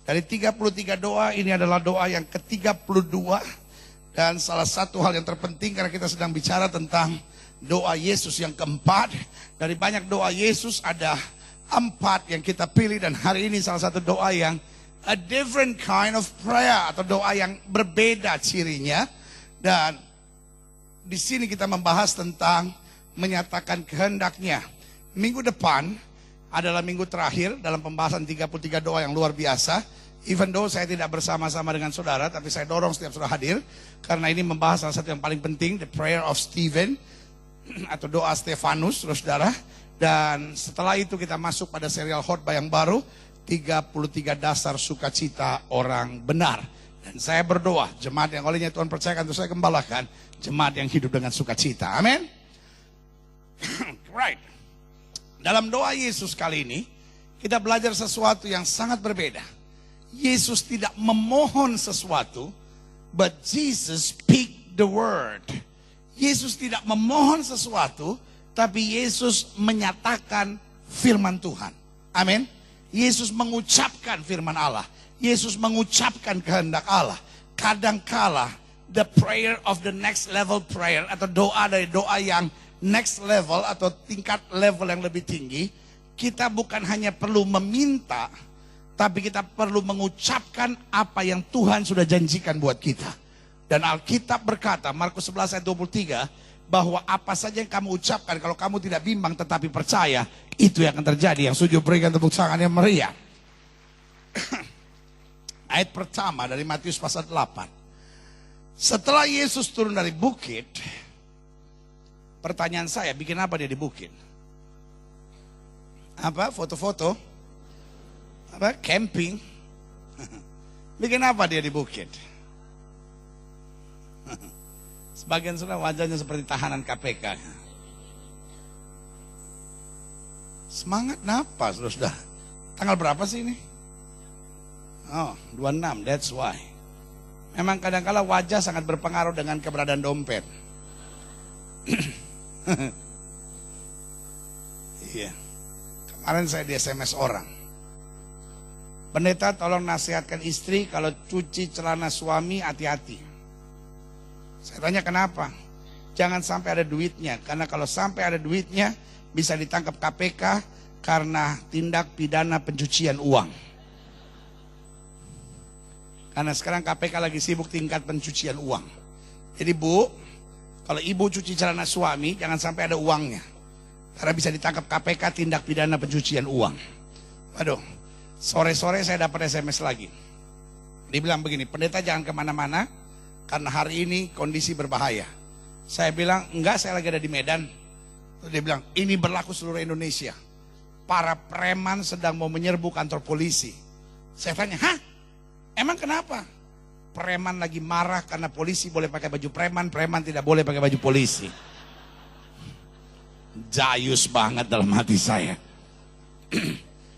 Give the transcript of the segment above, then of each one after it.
Dari 33 doa, ini adalah doa yang ke-32. Dan salah satu hal yang terpenting karena kita sedang bicara tentang doa Yesus yang keempat. Dari banyak doa Yesus ada 4 yang kita pilih. Dan hari ini salah satu doa yang a different kind of prayer, atau doa yang berbeda cirinya. Dan di sini kita membahas tentang menyatakan kehendaknya. Minggu depan adalah minggu terakhir dalam pembahasan 33 doa yang luar biasa. Even though saya tidak bersama-sama dengan saudara, tapi saya dorong setiap saudara hadir. Karena ini membahas salah satu yang paling penting, the prayer of Stephen, atau doa Stefanus, saudara. Dan setelah itu kita masuk pada serial khotbah yang baru, 33 dasar sukacita orang benar. Dan saya berdoa, jemaat yang olehnya Tuhan percayakan untuk saya gembalakan, jemaat yang hidup dengan sukacita. Amin. Right. Dalam doa Yesus kali ini, kita belajar sesuatu yang sangat berbeda. Yesus tidak memohon sesuatu, but Jesus speak the word. Yesus tidak memohon sesuatu, tapi Yesus menyatakan firman Tuhan. Amin. Yesus mengucapkan firman Allah. Yesus mengucapkan kehendak Allah. Kadangkala the prayer of the next level prayer, atau doa dari doa yang next level atau tingkat level yang lebih tinggi, kita bukan hanya perlu meminta, tapi kita perlu mengucapkan apa yang Tuhan sudah janjikan buat kita. Dan Alkitab berkata, Markus 11 ayat 23, bahwa apa saja yang kamu ucapkan, kalau kamu tidak bimbang tetapi percaya, itu yang akan terjadi. Yang setuju berikan tepuk tangan yang meriah. Ayat pertama dari Matius pasal 8. Setelah Yesus turun dari bukit, pertanyaan saya, bikin apa dia di bukit? Apa? Foto-foto? Apa? Camping? Bikin apa dia di bukit? Sebagian sudah wajahnya seperti tahanan KPK. Semangat napa, sudah. Tanggal berapa sih ini? Oh, 26, that's why. Memang kadang-kala wajah sangat berpengaruh dengan keberadaan dompet. Iya. Kemarin saya di SMS orang. Pendeta tolong nasihatkan istri kalau cuci celana suami hati-hati. Saya tanya kenapa? Jangan sampai ada duitnya. Karena kalau sampai ada duitnya bisa ditangkap KPK karena tindak pidana pencucian uang. Karena sekarang KPK lagi sibuk tingkat pencucian uang. Jadi Bu, kalau ibu cuci celana suami, jangan sampai ada uangnya. Karena bisa ditangkap KPK tindak pidana pencucian uang. Waduh, sore-sore saya dapat SMS lagi. Dia bilang begini, pendeta jangan kemana-mana, karena hari ini kondisi berbahaya. Saya bilang, enggak, saya lagi ada di Medan. Terus dia bilang, ini berlaku seluruh Indonesia. Para preman sedang mau menyerbu kantor polisi. Saya tanya, hah? Emang kenapa? Preman lagi marah karena polisi boleh pakai baju preman, preman tidak boleh pakai baju polisi. Jayus banget dalam hati saya.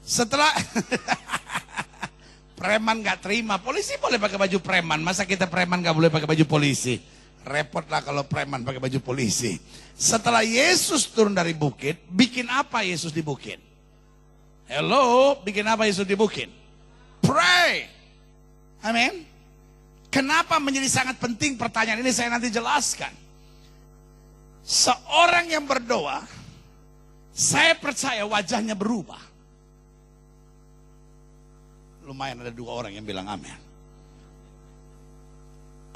Setelah preman gak terima, polisi boleh pakai baju preman, masa kita preman gak boleh pakai baju polisi? Repotlah kalau preman pakai baju polisi. Setelah Yesus turun dari bukit, bikin apa Yesus di bukit? Hello, bikin apa Yesus di bukit? Pray. Amin. Kenapa menjadi sangat penting pertanyaan ini, saya nanti jelaskan. Seorang yang berdoa, saya percaya wajahnya berubah. Lumayan ada 2 orang yang bilang amin.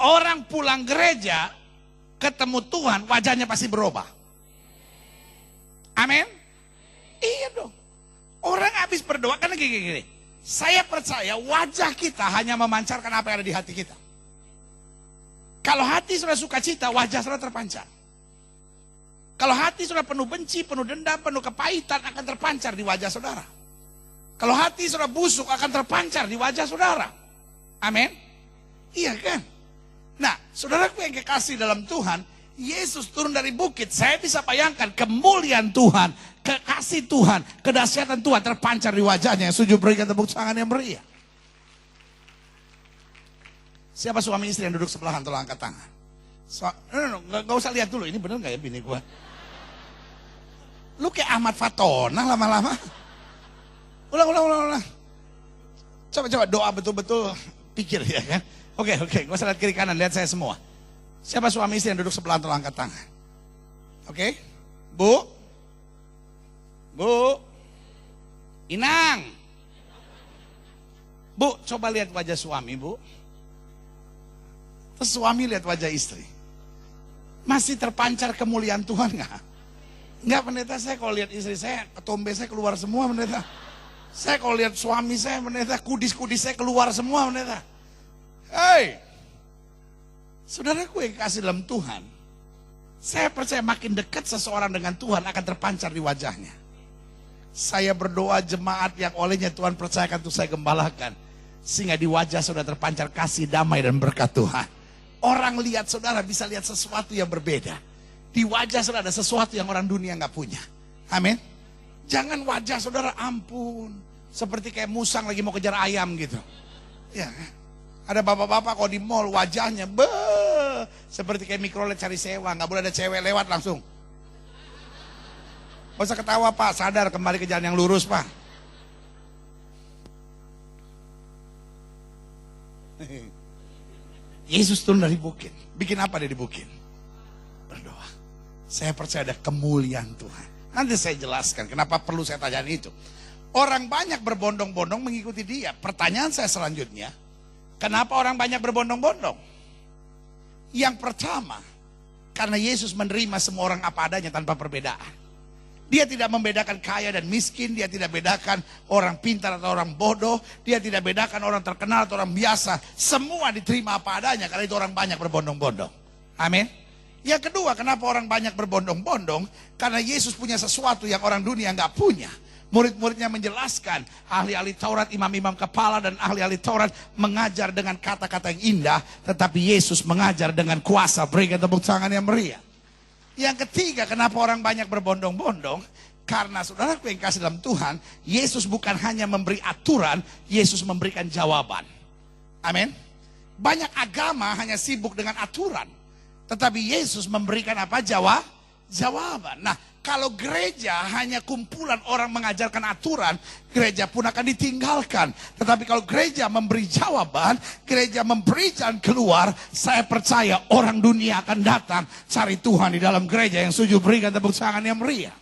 Orang pulang gereja, ketemu Tuhan, wajahnya pasti berubah. Amin. Iya dong. Orang habis berdoa, karena gini. Saya percaya wajah kita hanya memancarkan apa yang ada di hati kita. Kalau hati sudah sukacita, wajah sudah terpancar. Kalau hati sudah penuh benci, penuh dendam, penuh kepahitan, akan terpancar di wajah saudara. Kalau hati sudah busuk, akan terpancar di wajah saudara. Amin. Iya kan? Nah, saudaraku yang kekasih dalam Tuhan, Yesus turun dari bukit, saya bisa bayangkan kemuliaan Tuhan, kekasih Tuhan, kedahsyatan Tuhan terpancar di wajahnya. Yang setuju berikan tepuk tangan yang meriah. Siapa suami istri yang duduk sebelahan, tolong angkat tangan. Nggak usah lihat dulu, ini bener nggak ya bini gua? Lu kayak Ahmad Fatona lama-lama. Ulang. Coba doa betul-betul pikir ya kan. Oke, gak usah lihat kiri kanan, lihat saya semua. Siapa suami istri yang duduk sebelah tolong angkat tangan. Oke, Bu, Inang. Bu, coba lihat wajah suami, Bu. Terus suami lihat wajah istri. Masih terpancar kemuliaan Tuhan nggak? Enggak, pendeta, saya kalau lihat istri saya, ketombe saya keluar semua, pendeta. Saya kalau lihat suami saya, pendeta, kudis-kudis saya keluar semua, pendeta. Hei, saudaraku yang kasih dalam Tuhan, saya percaya makin dekat seseorang dengan Tuhan akan terpancar di wajahnya. Saya berdoa jemaat yang olehnya Tuhan percayakan untuk saya gembalakan, sehingga di wajah saudara terpancar kasih, damai, dan berkat Tuhan. Orang lihat saudara bisa lihat sesuatu yang berbeda. Di wajah saudara ada sesuatu yang orang dunia nggak punya. Amin. Jangan wajah saudara, ampun, seperti kayak musang lagi mau kejar ayam gitu. Ya, ada bapak-bapak kalau di mall wajahnya seperti kayak mikrolet cari sewa, nggak boleh ada cewek lewat langsung. Gak usah ketawa Pak, sadar kembali ke jalan yang lurus Pak. Yesus turun dari bukit. Bikin apa dia di bukit? Berdoa. Saya percaya ada kemuliaan Tuhan. Nanti saya jelaskan kenapa perlu saya tanyain itu. Orang banyak berbondong-bondong mengikuti dia. Pertanyaan saya selanjutnya, kenapa orang banyak berbondong-bondong? Yang pertama, karena Yesus menerima semua orang apa adanya tanpa perbedaan. Dia tidak membedakan kaya dan miskin, dia tidak bedakan orang pintar atau orang bodoh, dia tidak bedakan orang terkenal atau orang biasa. Semua diterima apa adanya, karena itu orang banyak berbondong-bondong. Amin. Yang kedua, kenapa orang banyak berbondong-bondong? Karena Yesus punya sesuatu yang orang dunia nggak punya. Murid-muridnya menjelaskan, ahli-ahli Taurat, imam-imam kepala dan ahli-ahli Taurat mengajar dengan kata-kata yang indah, tetapi Yesus mengajar dengan kuasa. Berikan tepuk tangan yang meriah. Yang ketiga, kenapa orang banyak berbondong-bondong? Karena saudaraku yang kasih dalam Tuhan, Yesus bukan hanya memberi aturan, Yesus memberikan jawaban. Amin. Banyak agama hanya sibuk dengan aturan, tetapi Yesus memberikan apa? Jawaban. Nah, kalau gereja hanya kumpulan orang mengajarkan aturan, gereja pun akan ditinggalkan. Tetapi kalau gereja memberi jawaban, gereja memberi jalan keluar, saya percaya orang dunia akan datang cari Tuhan di dalam gereja. Yang setuju berikan tepuk tangan yang meriah.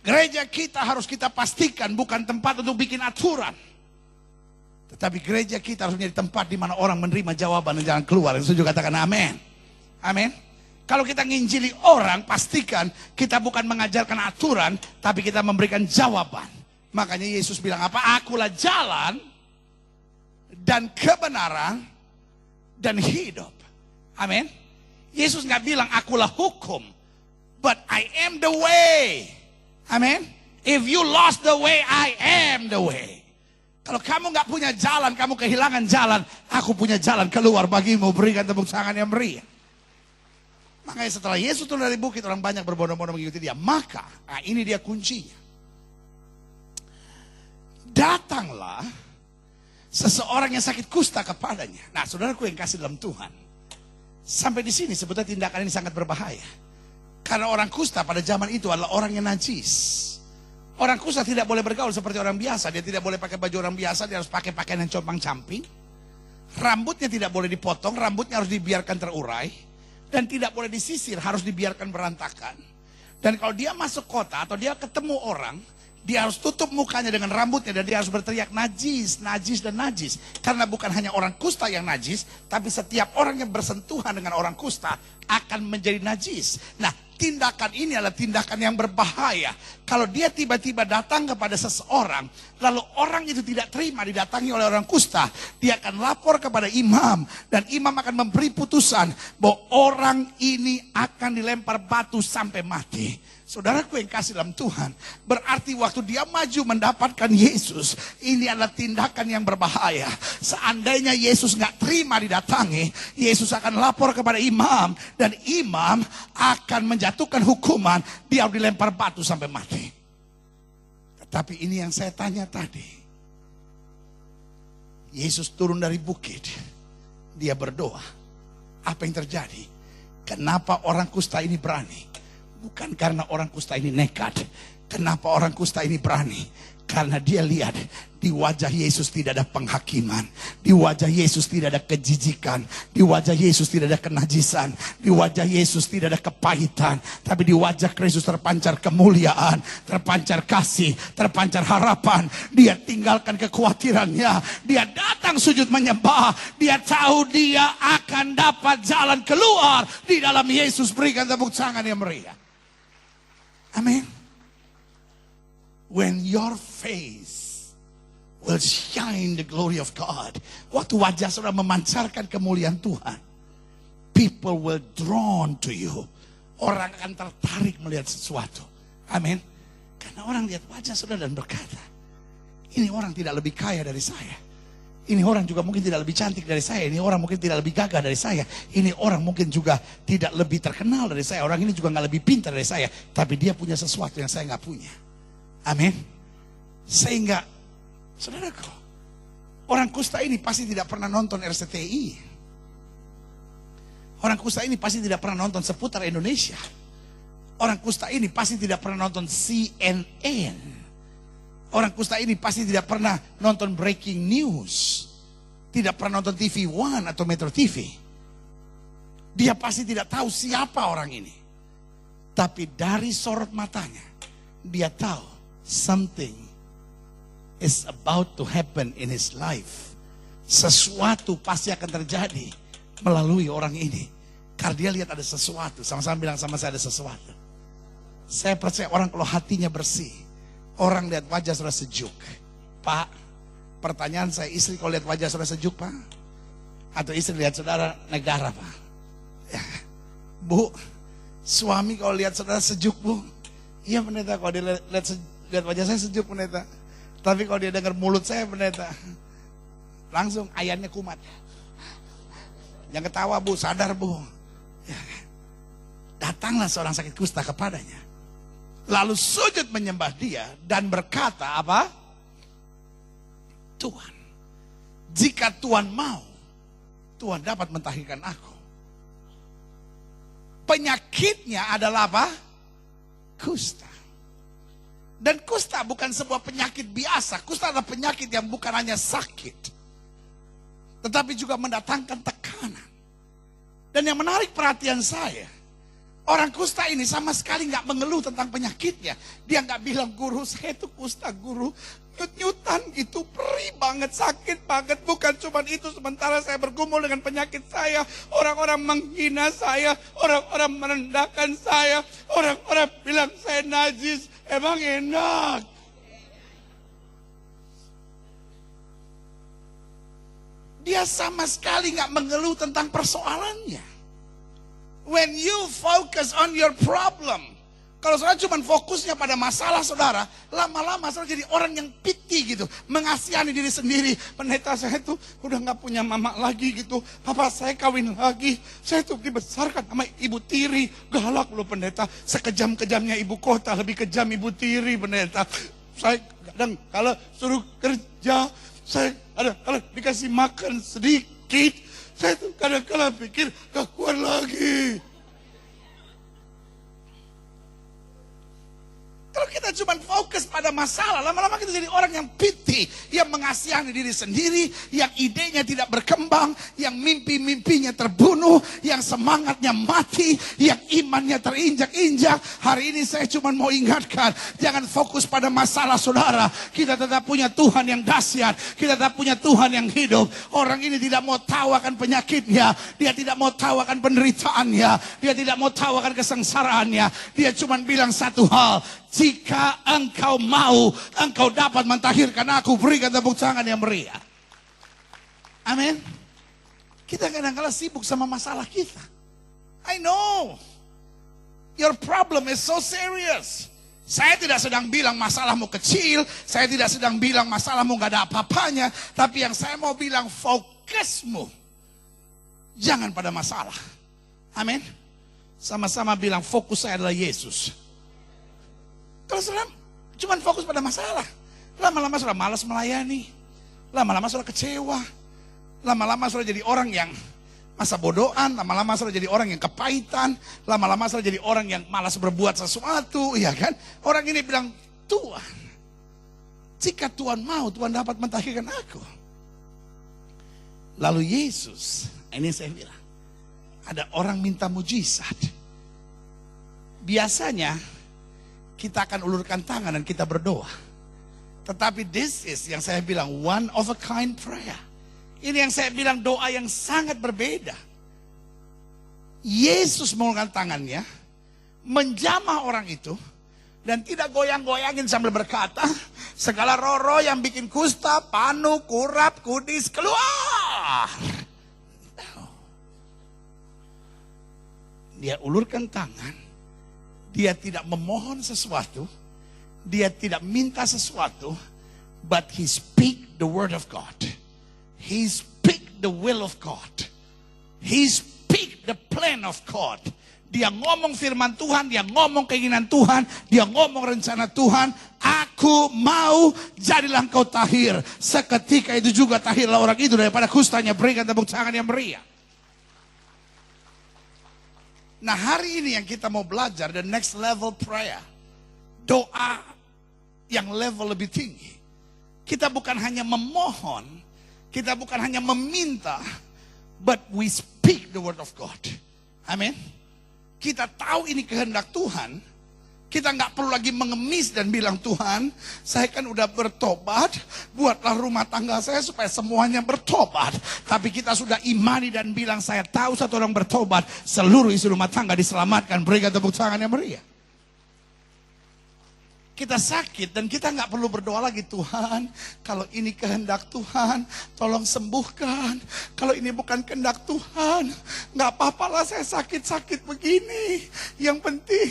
Gereja kita harus kita pastikan bukan tempat untuk bikin aturan, tetapi gereja kita harus menjadi tempat di mana orang menerima jawaban dan jalan keluar. Yang setuju katakan amin. Amin. Kalau kita nginjili orang, pastikan kita bukan mengajarkan aturan, tapi kita memberikan jawaban. Makanya Yesus bilang apa? Akulah jalan dan kebenaran dan hidup. Amin. Yesus nggak bilang akulah hukum, but I am the way. Amin. If you lost the way, I am the way. Kalau kamu nggak punya jalan, kamu kehilangan jalan, aku punya jalan keluar bagimu. Berikan tepuk tangan yang meriah. Makanya setelah Yesus turun dari bukit, orang banyak berbondong-bondong mengikuti dia. Maka, ini dia kuncinya. Datanglah seseorang yang sakit kusta kepadanya. Nah, saudaraku yang kasih dalam Tuhan, sampai di sini sebetulnya tindakan ini sangat berbahaya. Karena orang kusta pada zaman itu adalah orang yang najis. Orang kusta tidak boleh bergaul seperti orang biasa. Dia tidak boleh pakai baju orang biasa, dia harus pakai pakaian yang compang-camping. Rambutnya tidak boleh dipotong, rambutnya harus dibiarkan terurai. Dan tidak boleh disisir, harus dibiarkan berantakan. Dan kalau dia masuk kota atau dia ketemu orang, dia harus tutup mukanya dengan rambutnya dan dia harus berteriak najis, najis, dan najis. Karena bukan hanya orang kusta yang najis, tapi setiap orang yang bersentuhan dengan orang kusta akan menjadi najis. Nah, tindakan ini adalah tindakan yang berbahaya. Kalau dia tiba-tiba datang kepada seseorang, lalu orang itu tidak terima didatangi oleh orang kusta, dia akan lapor kepada imam, dan imam akan memberi putusan bahwa orang ini akan dilempar batu sampai mati. Saudaraku yang kasih dalam Tuhan, berarti waktu dia maju mendapatkan Yesus, ini adalah tindakan yang berbahaya. Seandainya Yesus nggak terima didatangi, Yesus akan lapor kepada imam, dan imam akan menjatuhkan hukuman, dia dilempar batu sampai mati. Tetapi ini yang saya tanya tadi, Yesus turun dari bukit, dia berdoa. Apa yang terjadi? Kenapa orang kusta ini berani? Bukan karena orang kusta ini nekat, Kenapa orang kusta ini berani? Karena dia lihat di wajah Yesus tidak ada penghakiman. Di wajah Yesus tidak ada kejijikan. Di wajah Yesus tidak ada kenajisan. Di wajah Yesus tidak ada kepahitan. Tapi di wajah Kristus terpancar kemuliaan, terpancar kasih, terpancar harapan. Dia tinggalkan kekhawatirannya. Dia datang sujud menyembah. Dia tahu dia akan dapat jalan keluar di dalam Yesus. Berikan tepuk tangan yang meriah. Amin. When your face will shine the glory of God. Waktu wajah saudara memancarkan kemuliaan Tuhan, people will drawn to you. Orang akan tertarik melihat sesuatu. Amin. Karena orang lihat wajah saudara dan berkata, ini orang tidak lebih kaya dari saya. Ini orang juga mungkin tidak lebih cantik dari saya. Ini orang mungkin tidak lebih gagah dari saya. Ini orang mungkin juga tidak lebih terkenal dari saya. Orang ini juga nggak lebih pintar dari saya. Tapi dia punya sesuatu yang saya nggak punya. Amin. Sehingga, saudaraku, orang kusta ini pasti tidak pernah nonton RCTI. Orang kusta ini pasti tidak pernah nonton Seputar Indonesia. Orang kusta ini pasti tidak pernah nonton CNN. Orang kusta ini pasti tidak pernah nonton Breaking News. Tidak pernah nonton TV One atau Metro TV. Dia pasti tidak tahu siapa orang ini. Tapi dari sorot matanya, dia tahu something is about to happen in his life. Sesuatu pasti akan terjadi melalui orang ini. Karena dia lihat ada sesuatu. Sama-sama bilang sama saya, ada sesuatu. Saya percaya orang kalau hatinya bersih, orang lihat wajah saudara sejuk. Pak, pertanyaan saya, istri kalau lihat wajah saudara sejuk, Pak? Atau istri lihat saudara naik darah, Pak? Ya. Bu, suami kalau lihat saudara sejuk, Bu? Iya, pendeta, kalau dia lihat wajah saya sejuk, pendeta. Tapi kalau dia dengar mulut saya, pendeta, langsung ayamnya kumat. Yang ketawa, Bu, sadar, Bu. Ya. Datanglah seorang sakit kusta kepadanya. Lalu sujud menyembah dia dan berkata apa? Tuhan, jika Tuhan mau, Tuhan dapat mentahirkan aku. Penyakitnya adalah apa? Kusta. Dan kusta bukan sebuah penyakit biasa. Kusta adalah penyakit yang bukan hanya sakit, tetapi juga mendatangkan tekanan. Dan yang menarik perhatian saya, orang kusta ini sama sekali nggak mengeluh tentang penyakitnya. Dia nggak bilang, guru saya itu kusta, guru. Nyut-nyutan gitu, perih banget, sakit banget. Bukan cuma itu, sementara saya bergumul dengan penyakit saya. Orang-orang menghina saya, orang-orang merendahkan saya. Orang-orang bilang saya najis. Emang enak. Dia sama sekali nggak mengeluh tentang persoalannya. When you focus on your problem, kalau saudara cuma fokusnya pada masalah saudara, lama-lama saudara jadi orang yang piti gitu, mengasihani diri sendiri. Pendeta, saya tuh udah nggak punya mama lagi gitu, papa saya kawin lagi, saya tuh dibesarkan sama ibu tiri. Galak loh pendeta, sekejam-kejamnya ibu kota, lebih kejam ibu tiri, pendeta. Saya kadang kalau suruh kerja, saya kalau dikasih makan sedikit, saya tuh kadang-kadang pikir gak kuat lagi. Kalau kita cuma fokus pada masalah, lama-lama kita jadi orang yang piti, yang mengasihani diri sendiri, yang idenya tidak berkembang, yang mimpi-mimpinya terbunuh, yang semangatnya mati, yang imannya terinjak-injak. Hari ini saya cuma mau ingatkan, jangan fokus pada masalah saudara. Kita tetap punya Tuhan yang dahsyat, kita tetap punya Tuhan yang hidup. Orang ini tidak mau tahu akan penyakitnya, dia tidak mau tahu akan penderitaannya, dia tidak mau tahu akan kesengsaraannya. Dia cuma bilang satu hal, jika engkau mau, engkau dapat mentahirkan aku. Berikan tepuk tangan yang meriah. Amin. Kita kadang-kadang sibuk sama masalah kita. I know your problem is so serious. Saya tidak sedang bilang masalahmu kecil, saya tidak sedang bilang masalahmu gak ada apa-apanya, tapi yang saya mau bilang, fokusmu jangan pada masalah. Amin. Sama-sama bilang, fokus saya adalah Yesus. Kalau saudara cuma fokus pada masalah, lama-lama saudara malas melayani, lama-lama saudara kecewa, lama-lama saudara jadi orang yang Masa bodohan, lama-lama saudara jadi orang yang kepahitan, lama-lama saudara jadi orang yang malas berbuat sesuatu, ya kan? Orang ini bilang, Tuhan, jika Tuhan mau, Tuhan dapat mentahirkan aku. Lalu Yesus, ini saya bilang, ada orang minta mujizat. Biasanya kita akan ulurkan tangan dan kita berdoa. Tetapi this is yang saya bilang one of a kind prayer. Ini yang saya bilang doa yang sangat berbeda. Yesus mengulurkan tangannya, menjamah orang itu, dan tidak goyang-goyangin sambil berkata, segala roh-roh yang bikin kusta, panu, kurap, kudis, keluar. Dia ulurkan tangan, dia tidak memohon sesuatu, dia tidak minta sesuatu, but he speak the word of God. He speak the will of God. He speak the plan of God. Dia ngomong firman Tuhan, dia ngomong keinginan Tuhan, dia ngomong rencana Tuhan. Aku mau, jadilah engkau tahir. Seketika itu juga tahirlah orang itu daripada kustanya. Berikan tepuk tangan yang meriah. Nah, hari ini yang kita mau belajar, the next level prayer. Doa yang level lebih tinggi. Kita bukan hanya memohon, kita bukan hanya meminta, but we speak the word of God. Amin. Kita tahu ini kehendak Tuhan. Kita nggak perlu lagi mengemis dan bilang, Tuhan, saya kan udah bertobat, buatlah rumah tangga saya supaya semuanya bertobat. Tapi kita sudah imani dan bilang, saya tahu satu orang bertobat, seluruh isi rumah tangga diselamatkan. Berikan tepuk tangan yang meriah. Kita sakit dan kita nggak perlu berdoa lagi, Tuhan, kalau ini kehendak Tuhan, tolong sembuhkan. Kalau ini bukan kehendak Tuhan, nggak apa-apalah saya sakit-sakit begini. Yang penting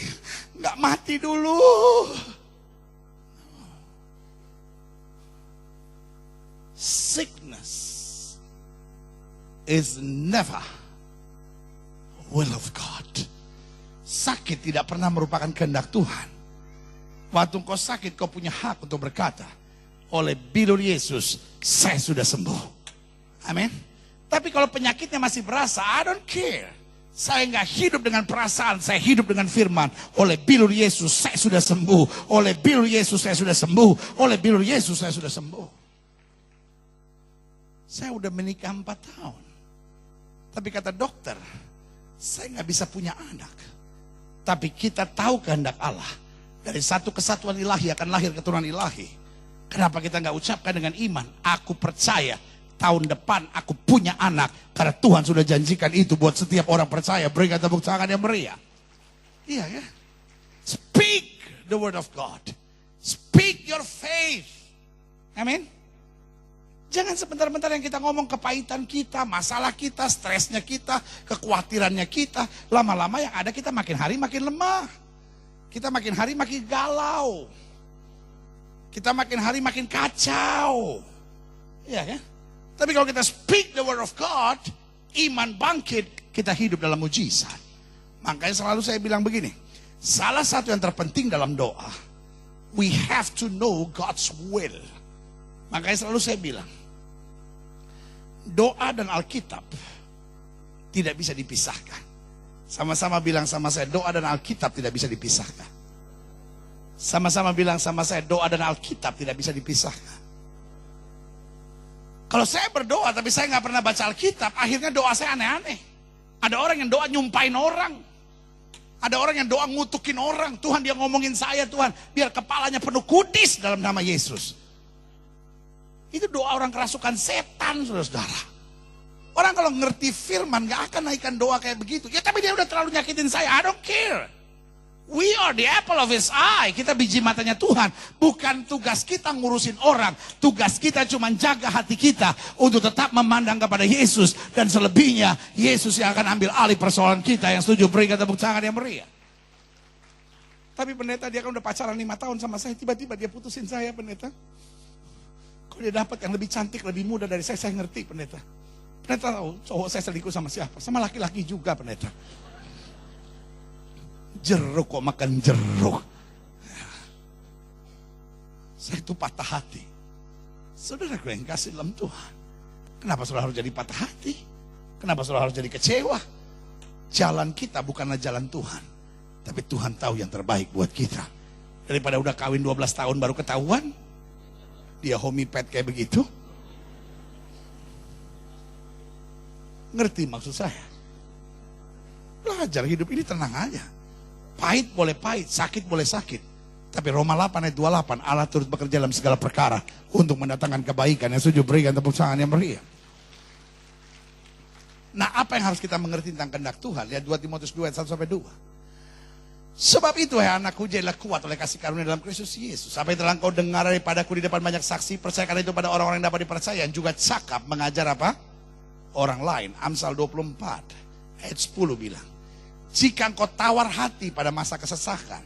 nggak mati dulu. Sickness is never will of God. Sakit tidak pernah merupakan kehendak Tuhan. Waktu kau sakit, kau punya hak untuk berkata, oleh bilur Yesus, saya sudah sembuh. Amin. Tapi kalau penyakitnya masih berasa, I don't care. Saya nggak hidup dengan perasaan, saya hidup dengan firman. Oleh bilur Yesus, saya sudah sembuh. Oleh bilur Yesus, saya sudah sembuh. Oleh bilur Yesus, saya sudah sembuh. Saya udah menikah 4 tahun. Tapi kata dokter, saya nggak bisa punya anak. Tapi kita tahu kehendak Allah. Dari satu kesatuan ilahi akan lahir keturunan ilahi. Kenapa kita nggak ucapkan dengan iman? Aku percaya tahun depan aku punya anak. Karena Tuhan sudah janjikan itu buat setiap orang percaya. Berikan tepuk tangan yang meriah. Iya ya. Speak the word of God. Speak your faith. Amin. Jangan sebentar-bentar yang kita ngomong kepahitan kita, masalah kita, stresnya kita, kekhawatirannya kita. Lama-lama yang ada kita makin hari makin lemah. Kita makin hari makin galau. Kita makin hari makin kacau. Iya ya. Tapi kalau kita speak the word of God, iman bangkit, kita hidup dalam mujizat. Makanya selalu saya bilang begini, salah satu yang terpenting dalam doa, we have to know God's will. Makanya selalu saya bilang, doa dan Alkitab tidak bisa dipisahkan. Sama-sama bilang sama saya, doa dan Alkitab tidak bisa dipisahkan. Sama-sama bilang sama saya, doa dan Alkitab tidak bisa dipisahkan. Kalau saya berdoa tapi saya nggak pernah baca Alkitab, akhirnya doa saya aneh-aneh. Ada orang yang doa nyumpain orang. Ada orang yang doa ngutukin orang. Tuhan, dia ngomongin saya, Tuhan, biar kepalanya penuh kudis dalam nama Yesus. Itu doa orang kerasukan setan, saudara-saudara. Orang kalau ngerti firman gak akan naikkan doa kayak begitu. Ya tapi dia udah terlalu nyakitin saya. I don't care. We are the apple of his eye. Kita biji matanya Tuhan. Bukan tugas kita ngurusin orang. Tugas kita cuma jaga hati kita untuk tetap memandang kepada Yesus. Dan selebihnya Yesus yang akan ambil alih persoalan kita. Yang setuju berikan tepuk tangan yang meriah. Tapi pendeta, dia kan udah pacaran 5 tahun sama saya. Tiba-tiba dia putusin saya, pendeta. Kok dia dapat yang lebih cantik, lebih muda dari saya ngerti, pendeta. Pendeta tahu cowok saya selingkuh sama siapa? Sama laki-laki juga, pendeta. Jeruk kok makan jeruk. Saya itu patah hati. Saudara gue yang kasih dalam Tuhan. Kenapa saudara harus jadi patah hati? Kenapa saudara harus jadi kecewa? Jalan kita bukanlah jalan Tuhan, tapi Tuhan tahu yang terbaik buat kita. Daripada udah kawin 12 tahun baru ketahuan dia homipet kayak begitu. Ngerti maksud saya? Belajar hidup ini tenang aja. Pahit boleh pahit, sakit boleh sakit. Tapi Roma 8 ayat 28, Allah turut bekerja dalam segala perkara untuk mendatangkan kebaikan. Yang setuju berikan tepuk tangan yang meriah. Nah, apa yang harus kita mengerti tentang kehendak Tuhan? Lihat 2 Timotius 2 ayat 1-2. Sebab itu, hai anakku, jadilah kuat oleh kasih karunia dalam Kristus Yesus. Apa yang telah engkau dengar daripadaku di depan banyak saksi, percayakan itu pada orang-orang yang dapat dipercaya, yang juga cakap mengajar apa? Orang lain. Amsal 24 ayat 10 bilang, jika engkau tawar hati pada masa kesesakan,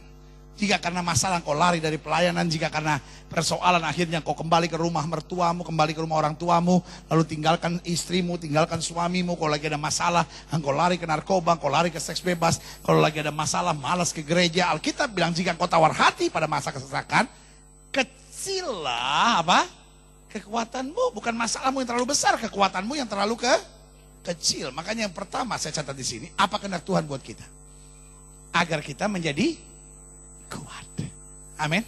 jika karena masalah engkau lari dari pelayanan, jika karena persoalan akhirnya engkau kembali ke rumah mertuamu, kembali ke rumah orang tuamu, lalu tinggalkan istrimu, tinggalkan suamimu, kalau lagi ada masalah, engkau lari ke narkoba, engkau lari ke seks bebas, kalau lagi ada masalah, malas ke gereja. Alkitab bilang jika engkau tawar hati pada masa kesesakan, kecillah apa? Kekuatanmu, bukan masalahmu yang terlalu besar, kekuatanmu yang terlalu kecil. Makanya yang pertama saya catat di sini, apa kehendak Tuhan buat kita? Agar kita menjadi kuat. Amin.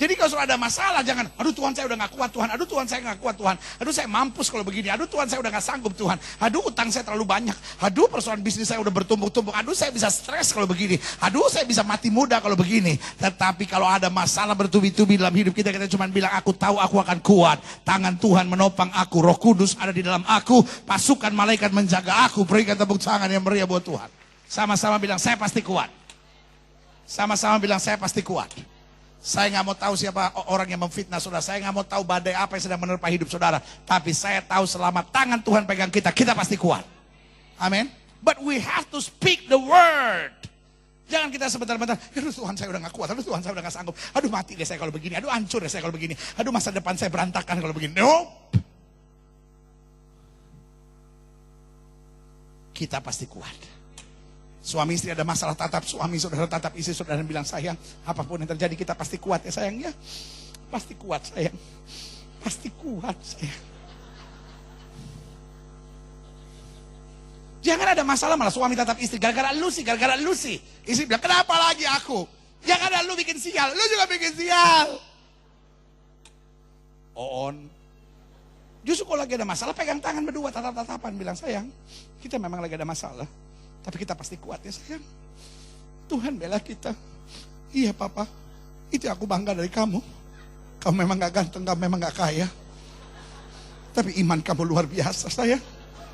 Jadi kalau sudah ada masalah, jangan, aduh Tuhan saya udah gak kuat Tuhan, aduh Tuhan saya gak kuat Tuhan, aduh saya mampus kalau begini, aduh Tuhan saya udah gak sanggup Tuhan, aduh utang saya terlalu banyak, aduh persoalan bisnis saya udah bertumpuk-tumpuk, aduh saya bisa stres kalau begini, aduh saya bisa mati muda kalau begini. Tetapi kalau ada masalah bertubi-tubi dalam hidup kita, kita cuma bilang, aku tahu aku akan kuat, tangan Tuhan menopang aku, Roh Kudus ada di dalam aku, pasukan malaikat menjaga aku. Berikan tepuk tangan yang meriah buat Tuhan. Sama-sama bilang, saya pasti kuat. Sama-sama bilang, saya pasti kuat. Saya nggak mau tahu siapa orang yang memfitnah saudara. Saya nggak mau tahu badai apa yang sedang menerpa hidup saudara. Tapi saya tahu selama tangan Tuhan pegang kita, kita pasti kuat. Amin. But we have to speak the word. Jangan kita sebentar-bentar, aduh Tuhan saya udah gak kuat, aduh Tuhan saya udah gak sanggup, aduh mati deh saya kalau begini, aduh hancur deh saya kalau begini, aduh masa depan saya berantakan kalau begini. Nope. Kita pasti kuat. Suami istri ada masalah tatap, suami saudara tatap istri saudara dan bilang, sayang apapun yang terjadi kita pasti kuat ya sayang ya. Pasti kuat sayang. Pasti kuat sayang. Jangan ada masalah malah suami tatap istri, gara-gara lu sih, gara-gara lu sih. Istri bilang, kenapa lagi aku? Ya karena lu bikin sial, lu juga bikin sial. On. Justru kalau lagi ada masalah, pegang tangan berdua, tatap-tatapan, bilang, sayang kita memang lagi ada masalah, tapi kita pasti kuat ya sayang. Tuhan bela kita. Iya papa, itu aku bangga dari kamu. Kamu memang gak ganteng, kamu memang gak kaya, tapi iman kamu luar biasa sayang.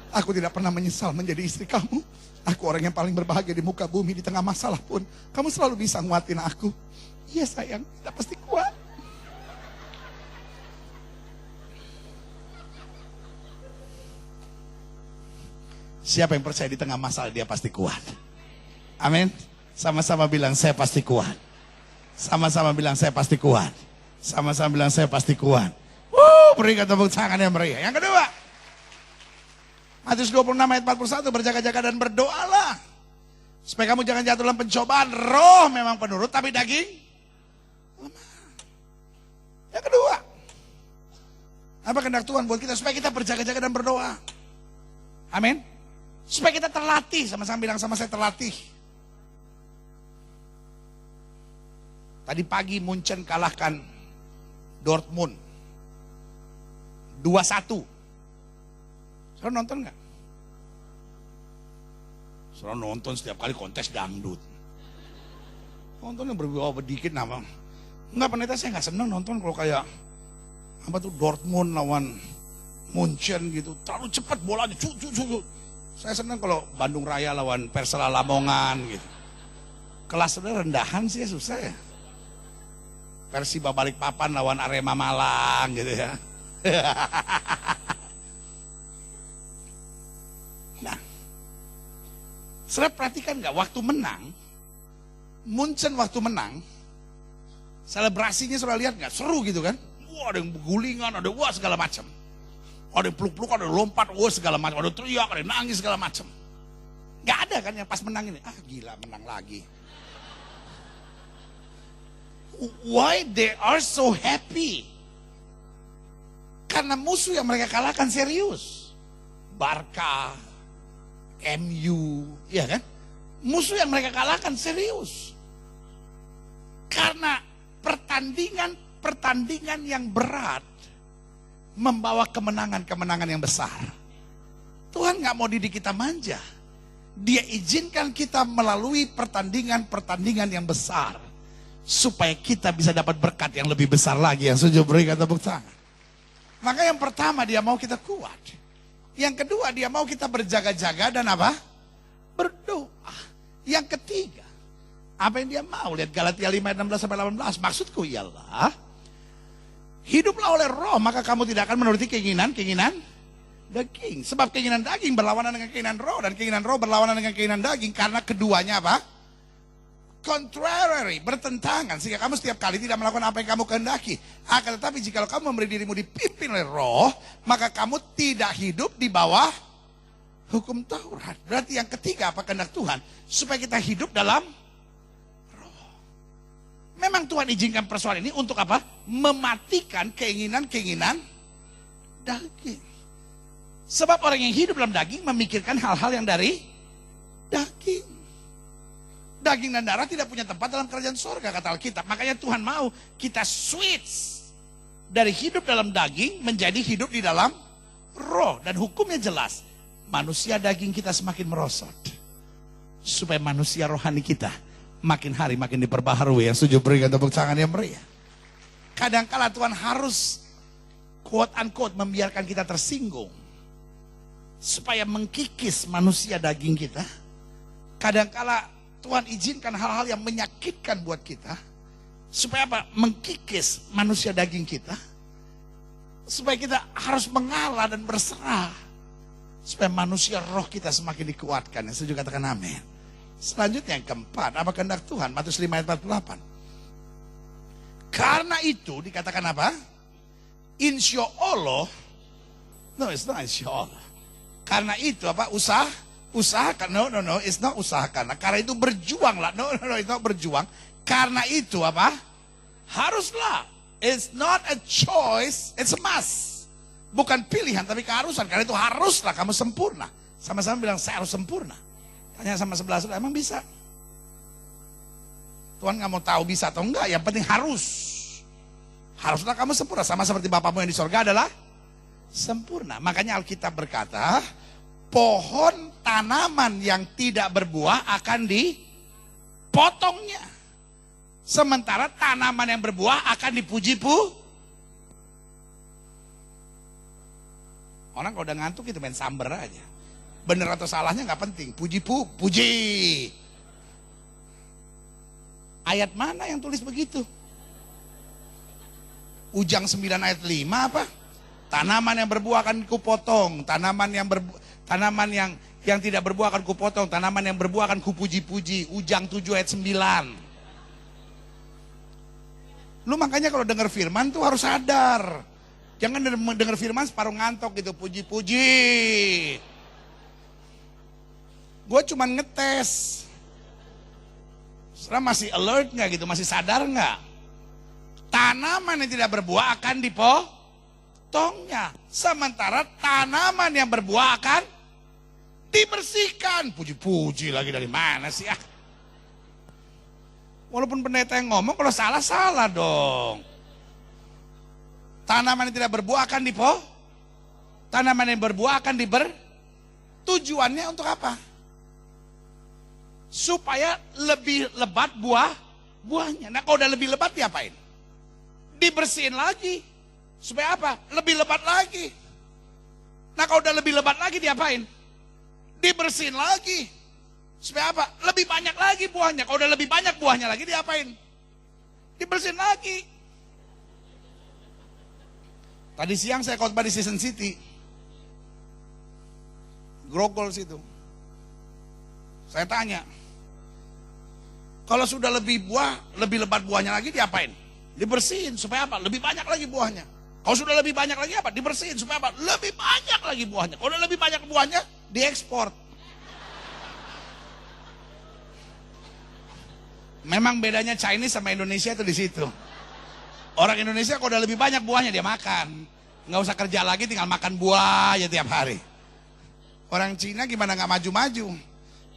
Aku tidak pernah menyesal menjadi istri kamu. Aku orang yang paling berbahagia di muka bumi. Di tengah masalah pun kamu selalu bisa nguatin aku. Iya sayang, kita pasti kuat. Siapa yang percaya di tengah masalah dia pasti kuat? Amin. Sama-sama bilang saya pasti kuat. Sama-sama bilang saya pasti kuat. Sama-sama bilang saya pasti kuat. Berikan tepuk tangan yang meriah. Yang kedua, Matius 26 ayat 41, berjaga-jaga dan berdoalah supaya kamu jangan jatuh dalam pencobaan. Roh memang penurut tapi daging lemah. Yang kedua, apa kehendak Tuhan buat kita? Supaya kita berjaga-jaga dan berdoa. Amin. Supaya kita terlatih, sama-sama bilang sama saya, terlatih. Tadi pagi Munchen kalahkan Dortmund 2-1. Saudara nonton gak? Saudara nonton setiap kali kontes dangdut. Nonton yang berwibawa sedikit nama. Enggak, pendeta saya gak senang nonton kalau kayak apa tuh Dortmund lawan Munchen gitu. Terlalu cepat bolanya. Saya senang kalau Bandung Raya lawan Persela Lamongan gitu. Kelas saudara rendahan sih ya, susah ya. Persiba Balikpapan lawan Arema Malang gitu ya. Nah, saudara perhatikan nggak waktu menang, Munchen waktu menang, selebrasinya saudara lihat nggak, seru gitu kan? Wah, ada yang bergulingan, ada wah segala macam, ada yang peluk-peluk, ada yang lompat, wah segala macam, ada teriak, ada yang nangis segala macam. Nggak ada kan yang pas menang ini, gila menang lagi. Why they are so happy? Karena musuh yang mereka kalahkan serius. Barca, MU, ya kan? Musuh yang mereka kalahkan serius. Karena pertandingan yang berat membawa kemenangan-kemenangan yang besar. Tuhan nggak mau didik kita manja. Dia izinkan kita melalui pertandingan-pertandingan yang besar. Supaya kita bisa dapat berkat yang lebih besar lagi. Yang setuju berikan tepuk tangan. Maka yang pertama dia mau kita kuat. Yang kedua dia mau kita berjaga-jaga dan apa? Berdoa. Yang ketiga, apa yang dia mau? Lihat Galatia 5 ayat 16 sampai 18. Maksudku ialah, hiduplah oleh roh, maka kamu tidak akan menuruti keinginan daging. Sebab keinginan daging berlawanan dengan keinginan roh, dan keinginan roh berlawanan dengan keinginan daging. Karena keduanya apa? Contrary, bertentangan. Sehingga kamu setiap kali tidak melakukan apa yang kamu kehendaki. Akan tetapi jika kamu memberi dirimu dipimpin oleh roh, maka kamu tidak hidup di bawah hukum Taurat. Berarti yang ketiga apa kehendak Tuhan? Supaya kita hidup dalam roh. Memang Tuhan izinkan persoalan ini untuk apa? Mematikan keinginan-keinginan daging. Sebab orang yang hidup dalam daging memikirkan hal-hal yang dari daging. Daging dan darah tidak punya tempat dalam kerajaan surga, kata Alkitab. Makanya Tuhan mau kita switch dari hidup dalam daging menjadi hidup di dalam roh. Dan hukumnya jelas. Manusia daging kita semakin merosot. Supaya manusia rohani kita makin hari makin diperbaharui. Yang setuju berikan tepuk tangan yang meriah. Kadangkala Tuhan harus quote unquote membiarkan kita tersinggung. Supaya mengkikis manusia daging kita. Kadangkala Tuhan izinkan hal-hal yang menyakitkan buat kita. Supaya apa? Mengkikis manusia daging kita. Supaya kita harus mengalah dan berserah. Supaya manusia roh kita semakin dikuatkan. Yang setuju katakan amin. Selanjutnya yang keempat, apa kehendak Tuhan? Matius 5 ayat 48. Karena itu dikatakan apa? Insya Allah. No, it's not insya Allah. Karena itu apa? Usahakan. No, it's not usahakan. Karena itu berjuanglah. No, it's not berjuang. Karena itu apa? Haruslah. It's not a choice, it's a must. Bukan pilihan tapi keharusan. Karena itu haruslah kamu sempurna. Sama-sama bilang saya harus sempurna. Tanya sama sebelah saudara, emang bisa? Tuhan gak mau tahu bisa atau enggak. Yang penting harus. Haruslah kamu sempurna. Sama seperti Bapakmu yang di sorga adalah sempurna. Makanya Alkitab berkata, pohon tanaman yang tidak berbuah akan dipotongnya. Sementara tanaman yang berbuah akan dipuji-puji. Orang kalau udah ngantuk itu main samber aja. Bener atau salahnya nggak penting. Puji. Ayat mana yang tulis begitu? Ujang 9 ayat 5 apa? Tanaman yang berbuah akan kupotong. Tanaman yang tidak berbuah akan kupotong. Tanaman yang berbuah akan kupuji-puji. Ujang 7 ayat 9. Lu makanya kalau dengar firman tuh harus sadar. Jangan dengar firman separuh ngantok gitu, puji-puji. Gue cuma ngetes. Setelah masih alert nggak gitu, masih sadar nggak? Tanaman yang tidak berbuah akan dipotongnya. Sementara tanaman yang berbuah akan dibersihkan. Puji-puji lagi dari mana sih? Walaupun pendeta yang ngomong, kalau salah dong. Tanaman yang tidak berbuah akan tanaman yang berbuah akan tujuannya untuk apa? Supaya lebih lebat buahnya. Nah kalau udah lebih lebat diapain? Dibersihin lagi. Supaya apa? Lebih lebat lagi. Nah kalau udah lebih lebat lagi diapain? Dibersihin lagi. Supaya apa? Lebih banyak lagi buahnya. Kalau udah lebih banyak buahnya lagi diapain? Dibersihin lagi. Tadi siang saya khotbah di Season City. Grogol situ. Saya tanya. Kalau sudah lebih lebat buahnya lagi diapain? Dibersihin supaya apa? Lebih banyak lagi buahnya. Kalau sudah lebih banyak lagi apa? Dibersihin supaya apa? Lebih banyak lagi buahnya. Kalau udah lebih banyak buahnya, diekspor. Memang bedanya Chinese sama Indonesia itu di situ. Orang Indonesia kalau udah lebih banyak buahnya dia makan. Nggak usah kerja lagi, tinggal makan buah aja tiap hari. Orang Cina gimana nggak maju-maju?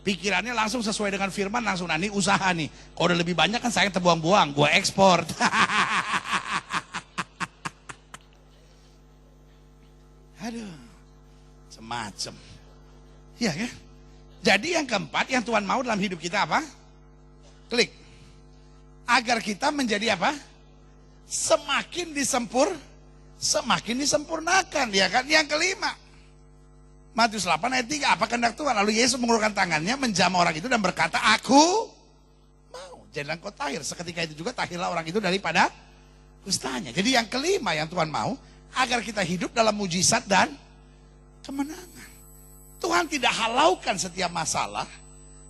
Pikirannya langsung sesuai dengan firman, langsung nah, ini usaha nih. Kalau udah lebih banyak kan saya terbuang-buang, gua ekspor. Aduh, semacam. Iya kan? Jadi yang keempat yang Tuhan mau dalam hidup kita apa? Klik. Agar kita menjadi apa? Semakin disempurnakan, ya kan? Yang kelima. Matius 8 ayat 3, apa kehendak Tuhan? Lalu Yesus mengulurkan tangannya, menjamah orang itu dan berkata, aku mau. Jadilah engkau tahir. Seketika itu juga tahirlah orang itu daripada kustanya. Jadi yang kelima yang Tuhan mau, agar kita hidup dalam mujizat dan kemenangan. Tuhan tidak halaukan setiap masalah,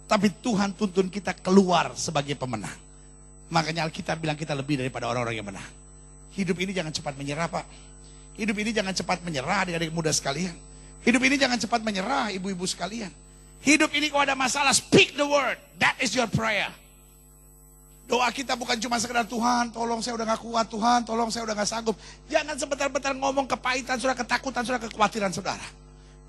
tapi Tuhan tuntun kita keluar sebagai pemenang. Makanya Alkitab bilang kita lebih daripada orang-orang yang menang. Hidup ini jangan cepat menyerah, Pak. Hidup ini jangan cepat menyerah, adik-adik muda sekalian. Hidup ini jangan cepat menyerah, ibu-ibu sekalian. Hidup ini kalau ada masalah, speak the word. That is your prayer. Doa kita bukan cuma sekedar Tuhan, tolong saya udah gak kuat, Tuhan, tolong saya udah gak sanggup. Jangan sebentar-bentar ngomong kepahitan, saudara, ketakutan, saudara, kekhawatiran saudara.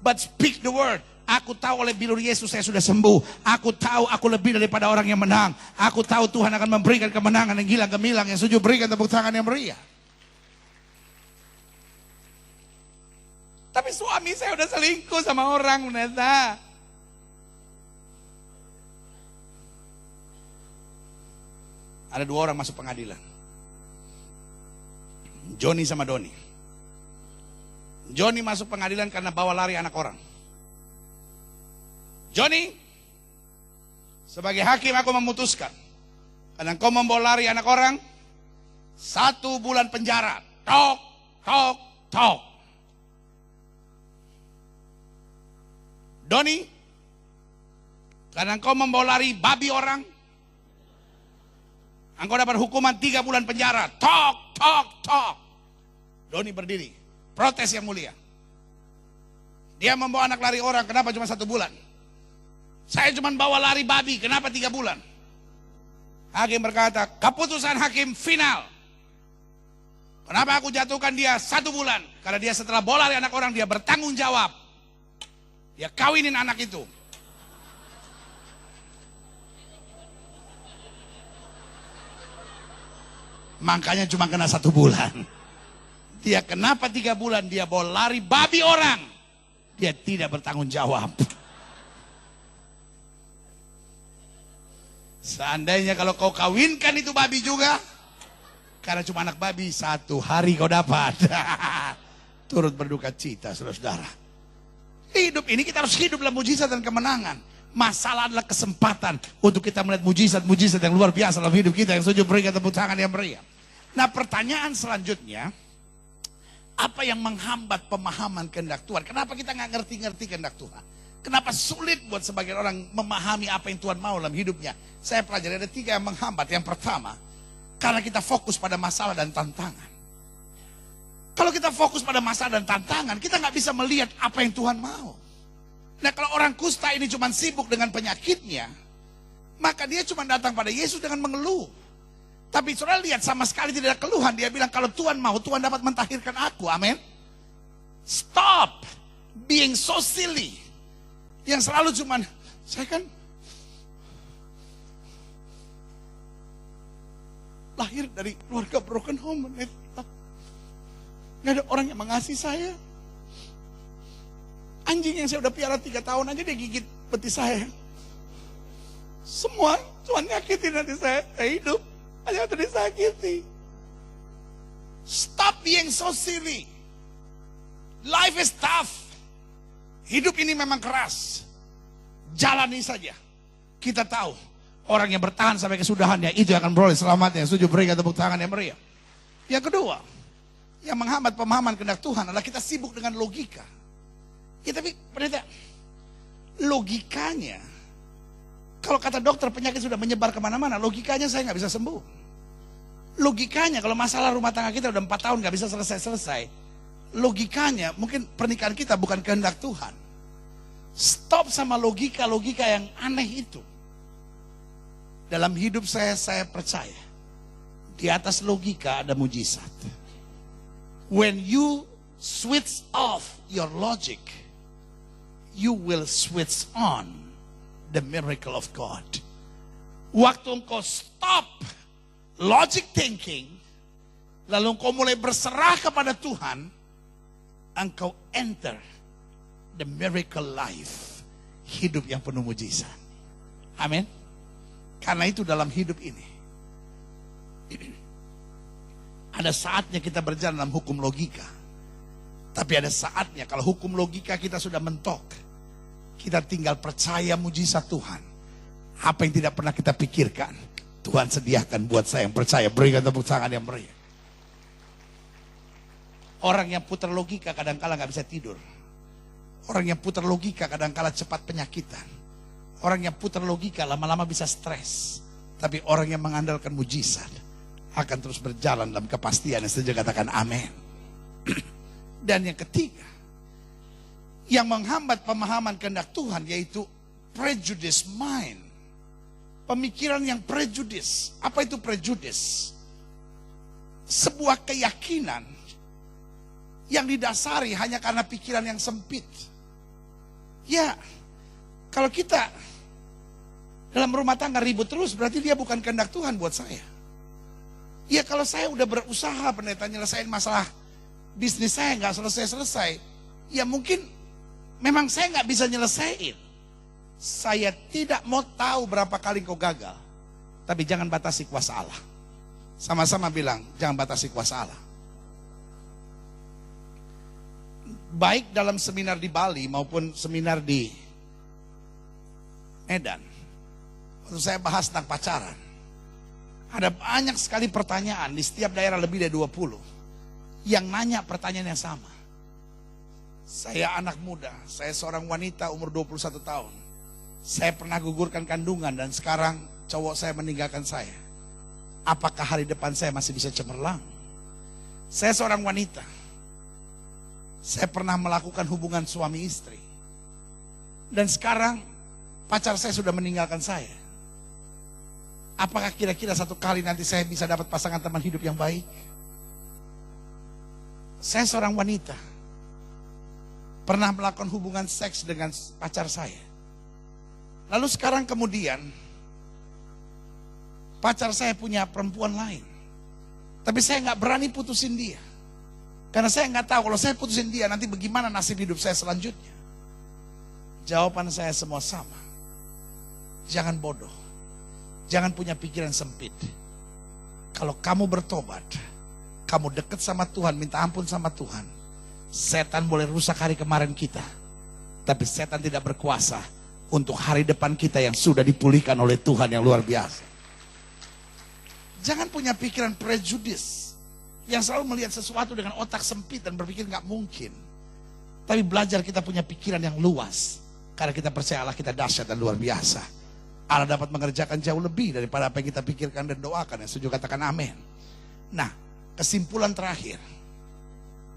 But speak the word. Aku tahu oleh bilur Yesus saya sudah sembuh. Aku tahu aku lebih daripada orang yang menang. Aku tahu Tuhan akan memberikan kemenangan yang gila gemilang. Yang setuju berikan tepuk tangan yang meriah. Tapi suami saya udah selingkuh sama orang, Neta. Ada dua orang masuk pengadilan. Johnny sama Doni. Johnny masuk pengadilan karena bawa lari anak orang. Johnny, sebagai hakim aku memutuskan, karena kau membawa lari anak orang, 1 bulan penjara. Tok, tok, tok. Doni, karena engkau membawa lari babi orang, engkau dapat hukuman 3 bulan penjara. Tok, tok, tok. Doni berdiri, protes yang mulia. Dia membawa anak lari orang, kenapa cuma 1 bulan? Saya cuma bawa lari babi, kenapa 3 bulan? Hakim berkata, keputusan hakim final. Kenapa aku jatuhkan dia 1 bulan? Karena dia setelah bawa lari anak orang, dia bertanggung jawab. Dia kawinin anak itu. Makanya cuma kena 1 bulan. Dia kenapa 3 bulan? Dia bawa lari babi orang. Dia tidak bertanggung jawab. Seandainya kalau kau kawinkan itu babi juga, karena cuma anak babi, 1 hari kau dapat. Turut berduka cita, saudara-saudara. Hidup ini kita harus hidup dalam mujizat dan kemenangan. Masalah adalah kesempatan untuk kita melihat mujizat-mujizat yang luar biasa dalam hidup kita. Yang setuju berikan tepuk tangan yang meriah. Nah, pertanyaan selanjutnya, apa yang menghambat pemahaman kehendak Tuhan? Kenapa kita nggak ngerti-ngerti kehendak Tuhan? Kenapa sulit buat sebagian orang memahami apa yang Tuhan mau dalam hidupnya? Saya pelajari ada 3 yang menghambat. Yang pertama, karena kita fokus pada masalah dan tantangan. Kalau kita fokus pada masalah dan tantangan, kita nggak bisa melihat apa yang Tuhan mau. Nah, kalau orang kusta ini cuma sibuk dengan penyakitnya, maka dia cuma datang pada Yesus dengan mengeluh. Tapi saudara lihat, sama sekali tidak ada keluhan. Dia bilang, kalau Tuhan mau, Tuhan dapat mentahirkan aku. Amin. Stop being so silly. Yang selalu cuma, saya kan lahir dari keluarga broken home. Nggak ada orang yang mengasihi saya. Anjing yang saya udah piara 3 tahun aja dia gigit betis saya. Semua cuma nyakitin hati saya hidup. Hanya untuk disakiti. Stop being so silly. Life is tough. Hidup ini memang keras. Jalani saja. Kita tahu orang yang bertahan sampai kesudahannya itu akan beroleh selamatnya. Setuju berikan tepuk tangan yang meriah. Yang kedua, yang menghambat pemahaman kehendak Tuhan adalah kita sibuk dengan logika. Ya, tapi pendeta, logikanya, kalau kata dokter penyakit sudah menyebar kemana-mana, logikanya saya nggak bisa sembuh. Logikanya kalau masalah rumah tangga kita udah 4 tahun nggak bisa selesai-selesai, logikanya mungkin pernikahan kita bukan kehendak Tuhan. Stop sama logika-logika yang aneh itu. Dalam hidup saya percaya di atas logika ada mujizat. When you switch off your logic, you will switch on the miracle of God. Waktu engkau stop logic thinking, lalu engkau mulai berserah kepada Tuhan, engkau enter the miracle life, hidup yang penuh mujizat. Amin. Karena itu dalam hidup ini ada saatnya kita berjalan dalam hukum logika. Tapi ada saatnya kalau hukum logika kita sudah mentok, kita tinggal percaya mujizat Tuhan. Apa yang tidak pernah kita pikirkan, Tuhan sediakan buat saya yang percaya. Berikan tepuk tangan yang meriah. Orang yang putar logika kadang-kala gak bisa tidur. Orang yang putar logika kadang-kala cepat penyakitan. Orang yang putar logika lama-lama bisa stres. Tapi orang yang mengandalkan mujizat akan terus berjalan dalam kepastian. Yang setuju katakan amin. Dan yang ketiga, yang menghambat pemahaman kehendak Tuhan yaitu prejudice mind. Pemikiran yang prejudis. Apa itu prejudis? Sebuah keyakinan yang didasari hanya karena pikiran yang sempit. Ya, kalau kita dalam rumah tangga ribut terus, berarti dia bukan kehendak Tuhan buat saya. Ya, kalau saya udah berusaha pendeta nyelesain masalah bisnis saya nggak selesai-selesai, ya mungkin memang saya nggak bisa nyelesain. Saya tidak mau tahu berapa kali kau gagal, tapi jangan batasi kuasa Allah. Sama-sama bilang, jangan batasi kuasa Allah. Baik dalam seminar di Bali maupun seminar di Medan, waktu saya bahas tentang pacaran, ada banyak sekali pertanyaan di setiap daerah, lebih dari 20 yang nanya pertanyaan yang sama. Saya anak muda, saya seorang wanita umur 21 tahun. Saya pernah gugurkan kandungan dan sekarang cowok saya meninggalkan saya. Apakah hari depan saya masih bisa cemerlang? Saya seorang wanita. Saya pernah melakukan hubungan suami istri. Dan sekarang pacar saya sudah meninggalkan saya. Apakah kira-kira satu kali nanti saya bisa dapat pasangan teman hidup yang baik? Saya seorang wanita. Pernah melakukan hubungan seks dengan pacar saya. Lalu sekarang kemudian pacar saya punya perempuan lain. Tapi saya nggak berani putusin dia. Karena saya nggak tahu kalau saya putusin dia nanti bagaimana nasib hidup saya selanjutnya. Jawaban saya semua sama. Jangan bodoh. Jangan punya pikiran sempit. Kalau kamu bertobat, kamu dekat sama Tuhan, minta ampun sama Tuhan. Setan boleh rusak hari kemarin kita. Tapi setan tidak berkuasa untuk hari depan kita yang sudah dipulihkan oleh Tuhan yang luar biasa. Jangan punya pikiran prejudis yang selalu melihat sesuatu dengan otak sempit dan berpikir nggak mungkin. Tapi belajar kita punya pikiran yang luas karena kita percaya Allah kita dahsyat dan luar biasa. Allah dapat mengerjakan jauh lebih daripada apa yang kita pikirkan dan doakan. Yang setuju katakan amin. Nah, kesimpulan terakhir,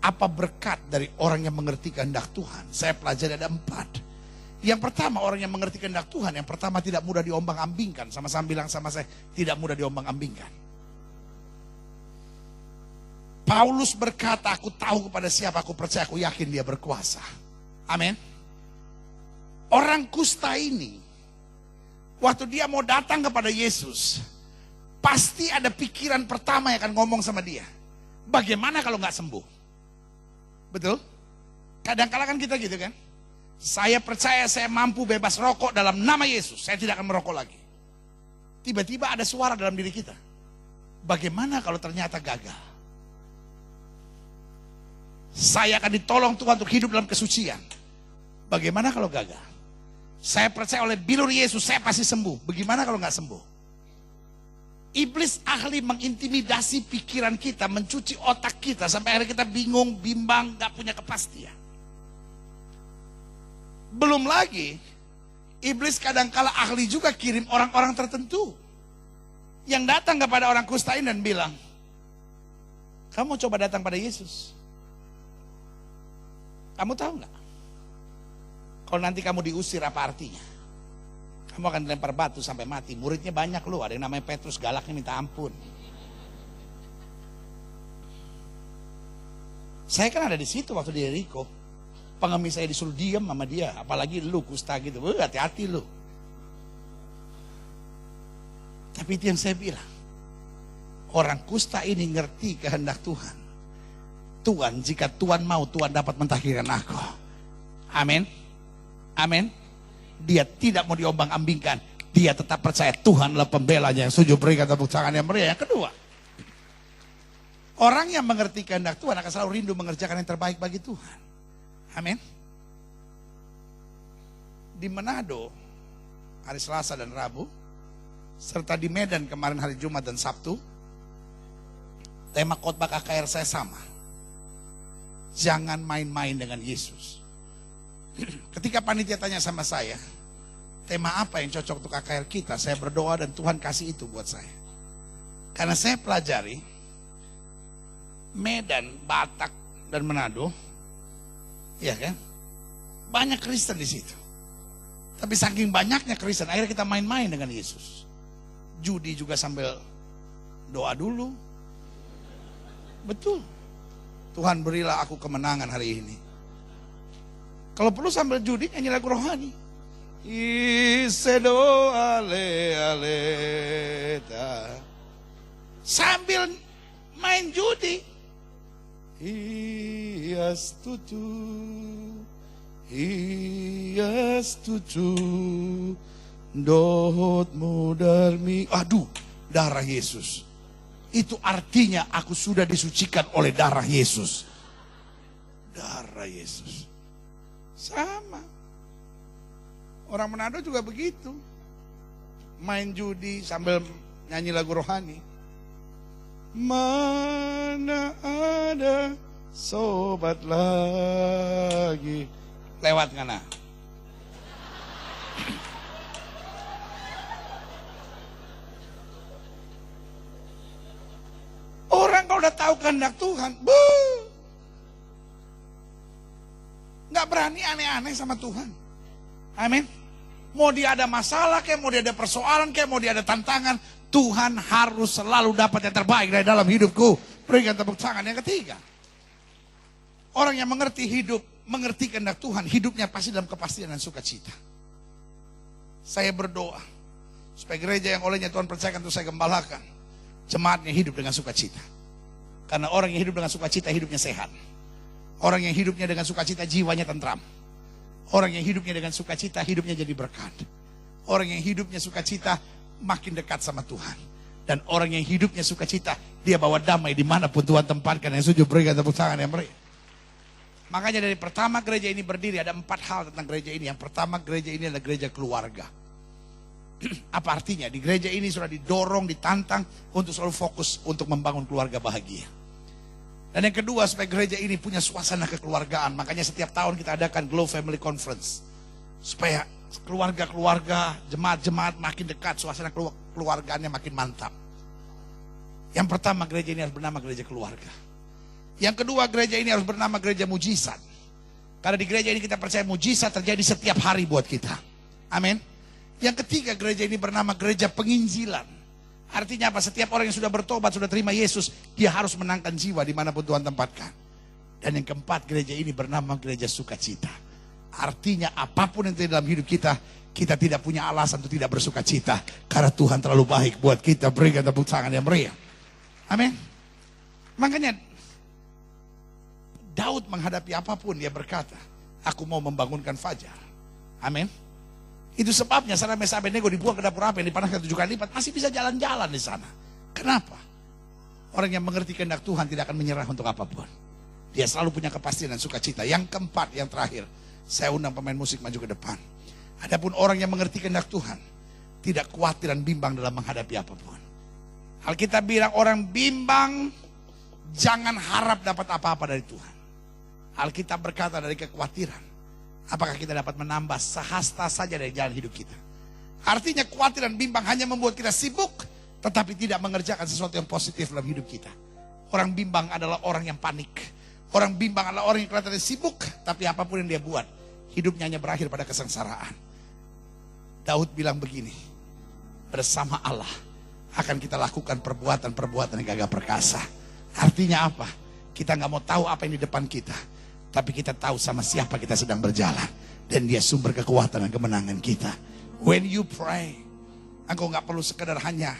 apa berkat dari orang yang mengerti kehendak Tuhan? Saya pelajari ada 4. Yang pertama, orang yang mengerti kehendak Tuhan, yang pertama tidak mudah diombang-ambingkan. Sama-sama bilang sama saya, tidak mudah diombang-ambingkan. Paulus berkata, aku tahu kepada siapa aku percaya, aku yakin dia berkuasa. Amin. Orang kusta ini, waktu dia mau datang kepada Yesus, pasti ada pikiran pertama yang akan ngomong sama dia. Bagaimana kalau nggak sembuh? Betul? Kadang-kadang kan kita gitu kan? Saya percaya saya mampu bebas rokok dalam nama Yesus. Saya tidak akan merokok lagi. Tiba-tiba ada suara dalam diri kita. Bagaimana kalau ternyata gagal? Saya akan ditolong Tuhan untuk hidup dalam kesucian. Bagaimana kalau gagal? Saya percaya oleh bilur Yesus saya pasti sembuh. Bagaimana kalau nggak sembuh? Iblis ahli mengintimidasi pikiran kita, mencuci otak kita sampai akhirnya kita bingung, bimbang, nggak punya kepastian. Belum lagi, iblis kadangkala ahli juga kirim orang-orang tertentu yang datang kepada orang kusta ini dan bilang, kamu coba datang pada Yesus. Kamu tahu nggak? Kalau nanti kamu diusir apa artinya? Kamu akan dilempar batu sampai mati. Muridnya banyak loh, ada yang namanya Petrus, galaknya minta ampun. Saya kan ada di situ waktu di Yeriko. Pengemis saya disuruh diam sama dia, apalagi lu kusta gitu. Hati-hati lu. Tapi itu yang saya bilang. Orang kusta ini ngerti kehendak Tuhan. Tuhan, jika Tuhan mau, Tuhan dapat mentahirkan aku. Amin. Amin. Dia tidak mau diombang-ambingkan. Dia tetap percaya Tuhan adalah pembelanya yang sujud berikan tepuk tangan yang meriah. Yang kedua, orang yang mengerti kehendak Tuhan akan selalu rindu mengerjakan yang terbaik bagi Tuhan. Amin. Di Manado, hari Selasa dan Rabu, serta di Medan kemarin hari Jumat dan Sabtu, tema khotbah KKR saya sama. Jangan main-main dengan Yesus. Ketika panitia tanya sama saya, tema apa yang cocok untuk KKR kita, saya berdoa dan Tuhan kasih itu buat saya. Karena saya pelajari Medan, Batak, dan Manado, ya kan, banyak Kristen di situ. Tapi saking banyaknya Kristen, akhirnya kita main-main dengan Yesus. Judi juga sambil doa dulu. Betul. Tuhan berilah aku kemenangan hari ini. Kalau perlu sambil judi nyanyi lagu rohani. Isedo ale ale ta. Sambil main judi. Iyas tutu dohot mudarmi. Aduh, darah Yesus. Itu artinya aku sudah disucikan oleh darah Yesus. Darah Yesus. Sama. Orang Manado juga begitu. Main judi sambil nyanyi lagu rohani. Mana ada sobat lagi. Lewat ngana. Orang kalau udah tahu kehendak Tuhan, nggak berani aneh-aneh sama Tuhan. Amin. Mau dia ada masalah kayak, mau dia ada persoalan kayak, mau dia ada tantangan, Tuhan harus selalu dapat yang terbaik dari dalam hidupku. Berikan tepuk tangan. Yang ketiga, orang yang mengerti hidup, mengerti kehendak Tuhan, hidupnya pasti dalam kepastian dan sukacita. Saya berdoa supaya gereja yang olehnya Tuhan percayakan untuk saya gembalakan, jemaatnya hidup dengan sukacita. Karena orang yang hidup dengan sukacita hidupnya sehat. Orang yang hidupnya dengan sukacita jiwanya tentram. Orang yang hidupnya dengan sukacita hidupnya jadi berkat. Orang yang hidupnya sukacita makin dekat sama Tuhan. Dan orang yang hidupnya sukacita, dia bawa damai dimanapun Tuhan tempatkan. Yang sujud berikan tepuk tangan yang meriah. Makanya dari pertama gereja ini berdiri ada 4 hal tentang gereja ini. Yang pertama, gereja ini adalah gereja keluarga. Apa artinya? Di gereja ini sudah didorong, ditantang untuk selalu fokus untuk membangun keluarga bahagia. Dan yang kedua, supaya gereja ini punya suasana kekeluargaan. Makanya setiap tahun kita adakan Glow Family Conference. Supaya keluarga-keluarga, jemaat-jemaat makin dekat, suasana keluargaannya makin mantap. Yang pertama, gereja ini harus bernama gereja keluarga. Yang kedua, gereja ini harus bernama gereja mujizat. Karena di gereja ini kita percaya mujizat terjadi setiap hari buat kita. Amin. Yang ketiga, gereja ini bernama gereja penginjilan. Artinya apa? Setiap orang yang sudah bertobat, sudah terima Yesus, dia harus menangkan jiwa dimanapun Tuhan tempatkan. Dan yang keempat, gereja ini bernama gereja sukacita. Artinya apapun yang terjadi dalam hidup kita, kita tidak punya alasan untuk tidak bersukacita. Karena Tuhan terlalu baik buat kita. Berikan tepuk tangan yang meriah. Amin. Makanya Daud menghadapi apapun, dia berkata, aku mau membangunkan fajar. Amin. Itu sebabnya Sadrak Mesak Abednego dibuang ke dapur api yang dipanaskan 7 kali lipat, masih bisa jalan-jalan di sana. Kenapa? Orang yang mengerti kehendak Tuhan tidak akan menyerah untuk apapun. Dia selalu punya kepastian dan sukacita. Yang keempat, yang terakhir, saya undang pemain musik maju ke depan. Adapun orang yang mengerti kehendak Tuhan tidak khawatir dan bimbang dalam menghadapi apapun. Alkitab bilang orang bimbang jangan harap dapat apa-apa dari Tuhan. Alkitab berkata dari kekhawatiran, apakah kita dapat menambah sehasta saja dari jalan hidup kita. Artinya khawatir dan bimbang hanya membuat kita sibuk, tetapi tidak mengerjakan sesuatu yang positif dalam hidup kita. Orang bimbang adalah orang yang panik. Orang bimbang adalah orang yang kelihatannya sibuk, tapi apapun yang dia buat, hidupnya hanya berakhir pada kesengsaraan. Daud bilang begini, bersama Allah akan kita lakukan perbuatan-perbuatan yang gagah perkasa. Artinya apa? Kita nggak mau tahu apa yang di depan kita. Tapi kita tahu sama siapa kita sedang berjalan. Dan dia sumber kekuatan dan kemenangan kita. When you pray, engkau gak perlu sekedar hanya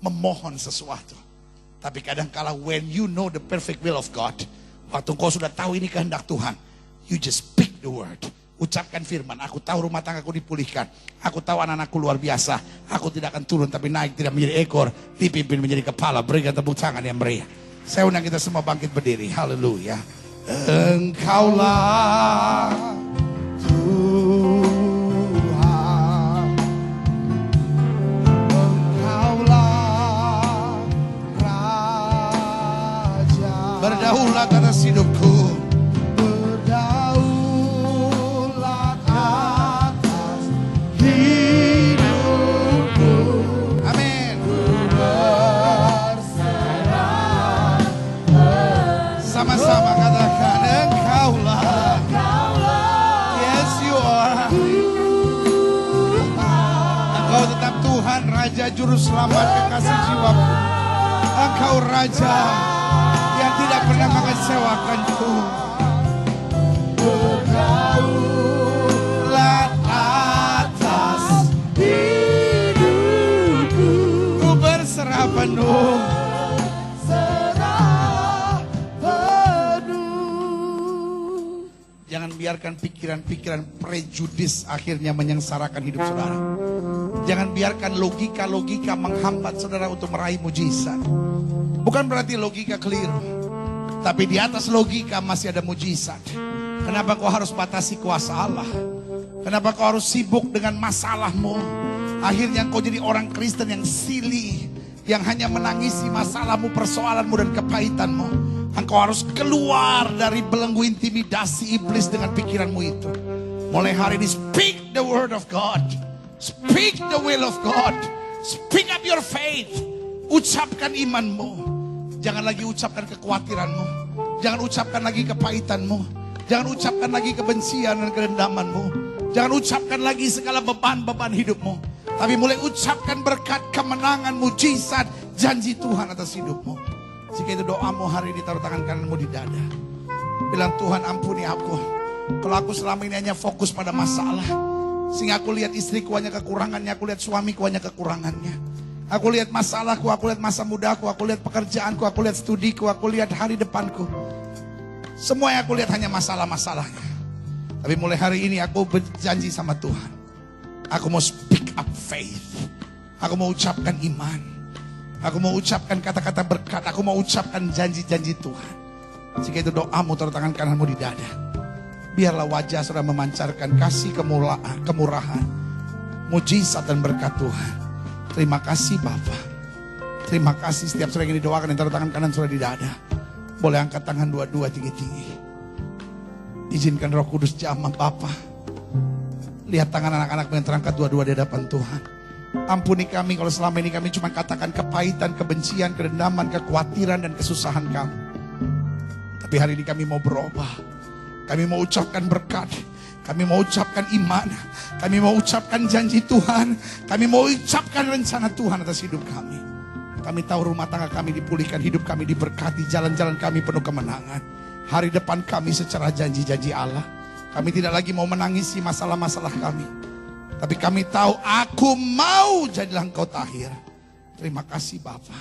memohon sesuatu. Tapi kadangkala when you know the perfect will of God, waktu engkau sudah tahu ini kehendak Tuhan, you just speak the word. Ucapkan firman, aku tahu rumah tanggaku dipulihkan. Aku tahu anak-anakku luar biasa. Aku tidak akan turun tapi naik, tidak menjadi ekor, dipimpin menjadi kepala. Berikan tepuk tangan yang meriah. Saya undang kita semua bangkit berdiri. Haleluya. Engkaulah Tuhan, Engkaulah Raja. Berdaulat atas hidupku, berdaulat atas hidupku. Amin. Sama-sama katakan, Engkaulah. Yes, you are. Engkau tetap Tuhan, Raja Juru Selamat kekasih jiwaku. Engkau Raja yang tidak pernah mengecewakanku. Berdaulat atas hidupku. Ku berserah penuh. Jangan biarkan pikiran-pikiran prejudis akhirnya menyengsarakan hidup saudara. Jangan biarkan logika-logika menghambat saudara untuk meraih mujizat. Bukan berarti logika keliru, tapi di atas logika masih ada mujizat. Kenapa kau harus batasi kuasa Allah? Kenapa kau harus sibuk dengan masalahmu? Akhirnya kau jadi orang Kristen yang silly, yang hanya menangisi masalahmu, persoalanmu dan kepahitanmu. Engkau harus keluar dari belenggu intimidasi iblis dengan pikiranmu itu. Mulai hari ini speak the word of God. Speak the will of God. Speak up your faith. Ucapkan imanmu. Jangan lagi ucapkan kekhawatiranmu. Jangan ucapkan lagi kepahitanmu. Jangan ucapkan lagi kebencian dan kerendamanmu. Jangan ucapkan lagi segala beban-beban hidupmu. Tapi mulai ucapkan berkat, kemenangan, mujizat, janji Tuhan atas hidupmu. Jika itu doamu hari ini, taruh tangan kananmu di dada. Bilang, Tuhan ampuni aku. Kalau aku selama ini hanya fokus pada masalah. Sehingga aku lihat istriku hanya kekurangannya. Aku lihat suamiku hanya kekurangannya. Aku lihat masalahku, aku lihat masa mudaku. Aku lihat pekerjaanku, aku lihat studiku. Aku lihat hari depanku. Semua yang aku lihat hanya masalah-masalahnya. Tapi mulai hari ini aku berjanji sama Tuhan. Aku mau speak up faith. Aku mau ucapkan iman. Aku mau ucapkan kata-kata berkat. Aku mau ucapkan janji-janji Tuhan. Jika itu doamu, taruh tangan kananmu di dada. Biarlah wajah saudara memancarkan kasih, kemurahan, mujizat dan berkat Tuhan. Terima kasih Bapa. Terima kasih. Setiap saudara yang didoakan, yang taruh tangan kanan saudara di dada, boleh angkat tangan dua-dua tinggi-tinggi. Izinkan Roh Kudus jamah Bapa. Lihat tangan anak-anak yang terangkat dua-dua di hadapan Tuhan. Ampuni kami kalau selama ini kami cuma katakan kepahitan, kebencian, kerendaman, kekhawatiran dan kesusahan kami. Tapi hari ini kami mau berubah. Kami mau ucapkan berkat. Kami mau ucapkan iman. Kami mau ucapkan janji Tuhan. Kami mau ucapkan rencana Tuhan atas hidup kami. Kami tahu rumah tangga kami dipulihkan, hidup kami diberkati, jalan-jalan kami penuh kemenangan. Hari depan kami secara janji-janji Allah. Kami tidak lagi mau menangisi masalah-masalah kami. Tapi kami tahu, aku mau jadilah engkau tahir. Terima kasih Bapa.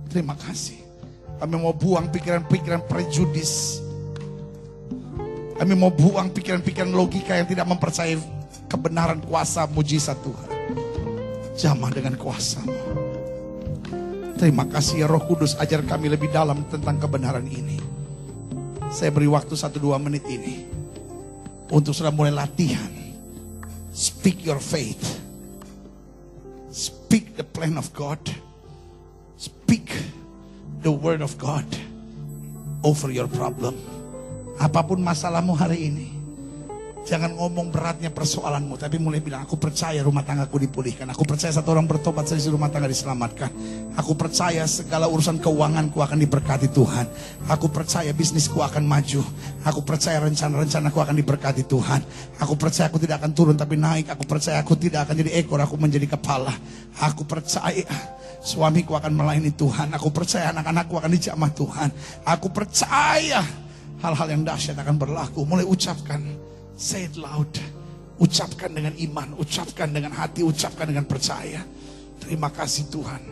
Terima kasih. Kami mau buang pikiran-pikiran prejudis. Kami mau buang pikiran-pikiran logika yang tidak mempercayai kebenaran kuasa mujizat Tuhan. Jamah dengan kuasa-Mu. Terima kasih ya Roh Kudus, ajar kami lebih dalam tentang kebenaran ini. Saya beri waktu 1-2 menit ini untuk sudah mulai latihan. Speak your faith. Speak the plan of God. Speak the word of God over your problem. Apapun masalahmu hari ini, jangan ngomong beratnya persoalanmu, tapi mulai bilang, aku percaya rumah tanggaku dipulihkan. Aku percaya satu orang bertobat, seisi rumah tangga diselamatkan. Aku percaya segala urusan keuanganku akan diberkati Tuhan. Aku percaya bisnisku akan maju. Aku percaya rencana-rencanaku akan diberkati Tuhan. Aku percaya aku tidak akan turun tapi naik. Aku percaya aku tidak akan jadi ekor, aku menjadi kepala. Aku percaya suamiku akan melayani Tuhan. Aku percaya anak-anakku akan dijamah Tuhan. Aku percaya hal-hal yang dahsyat akan berlaku. Mulai ucapkan, say it loud. Ucapkan dengan iman, ucapkan dengan hati, ucapkan dengan percaya. Terima kasih Tuhan.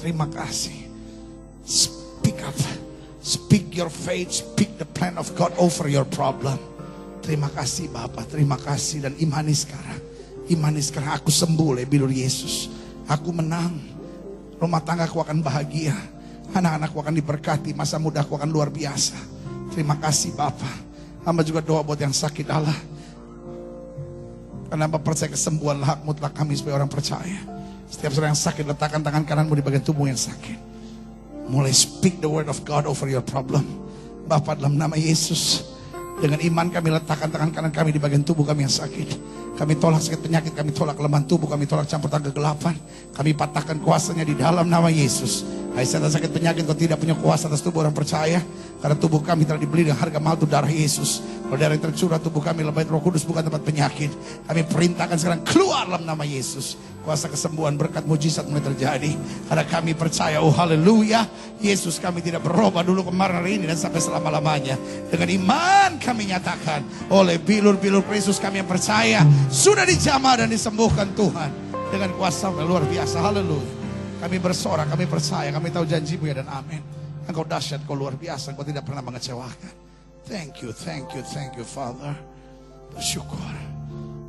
Terima kasih. Speak up. Speak your faith, speak the plan of God over your problem. Terima kasih Bapa, terima kasih. Dan imani sekarang. Imani sekarang, aku sembuh oleh bilur Yesus. Aku menang. Rumah tanggaku akan bahagia. Anak-anakku akan diberkati. Masa mudaku akan luar biasa. Terima kasih Bapa. Hamba juga doa buat yang sakit Allah. Karena hamba percaya kesembuhan hak mutlak kami sebagai orang percaya. Setiap orang yang sakit, letakkan tangan kananmu di bagian tubuh yang sakit. Mulai speak the word of God over your problem. Bapa, dalam nama Yesus, dengan iman kami letakkan tangan kanan kami di bagian tubuh kami yang sakit. Kami tolak sakit penyakit, kami tolak kelemahan tubuh, kami tolak campur tangan kegelapan. Kami patahkan kuasanya di dalam nama Yesus. Hai setan sakit penyakit, kau tidak punya kuasa atas tubuh orang percaya. Karena tubuh kami telah dibeli dengan harga mahal, itu darah Yesus. Kalau darah yang tercurah tubuh kami lebih Roh Kudus, bukan tempat penyakit. Kami perintahkan sekarang keluar dalam nama Yesus. Kuasa kesembuhan, berkat, mujizat mulai terjadi. Karena kami percaya, oh haleluya, Yesus kami tidak berubah dulu, kemarin, hari ini, dan sampai selama-lamanya. Dengan iman kami nyatakan, oleh bilur-bilur Kristus kami yang percaya, sudah dijamah dan disembuhkan Tuhan. Dengan kuasa yang luar biasa, haleluya. Kami bersorak, kami percaya, kami tahu janjimu ya dan amin. Engkau dahsyat, engkau luar biasa, engkau tidak pernah mengecewakan. Thank you, thank you, thank you Father. Bersyukur,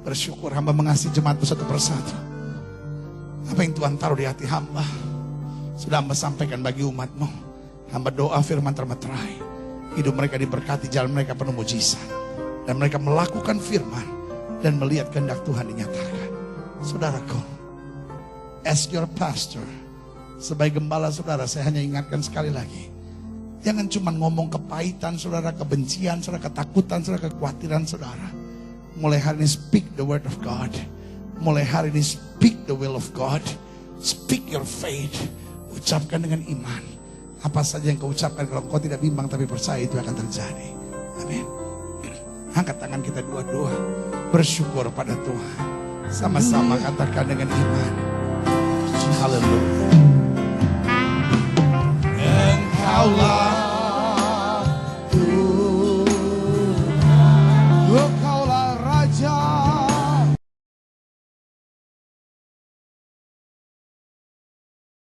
bersyukur hamba mengasihi jemaatmu satu persatu. Apa yang Tuhan taruh di hati hamba, sudah hamba sampaikan bagi umatmu. Hamba doa firman termeterai. Hidup mereka diberkati, jalan mereka penuh mujizat. Dan mereka melakukan firman dan melihat kehendak Tuhan dinyatakan. Saudaraku, as your pastor, sebagai gembala saudara, saya hanya ingatkan sekali lagi. Jangan cuma ngomong kepahitan saudara, kebencian saudara, ketakutan saudara, kekhawatiran saudara. Mulai hari ini speak the word of God. Mulai hari ini speak the will of God. Speak your faith. Ucapkan dengan iman. Apa saja yang kau ucapkan, kalau kau tidak bimbang tapi percaya, itu akan terjadi. Amin. Angkat tangan kita dua-dua, bersyukur pada Tuhan. Sama-sama katakan dengan iman.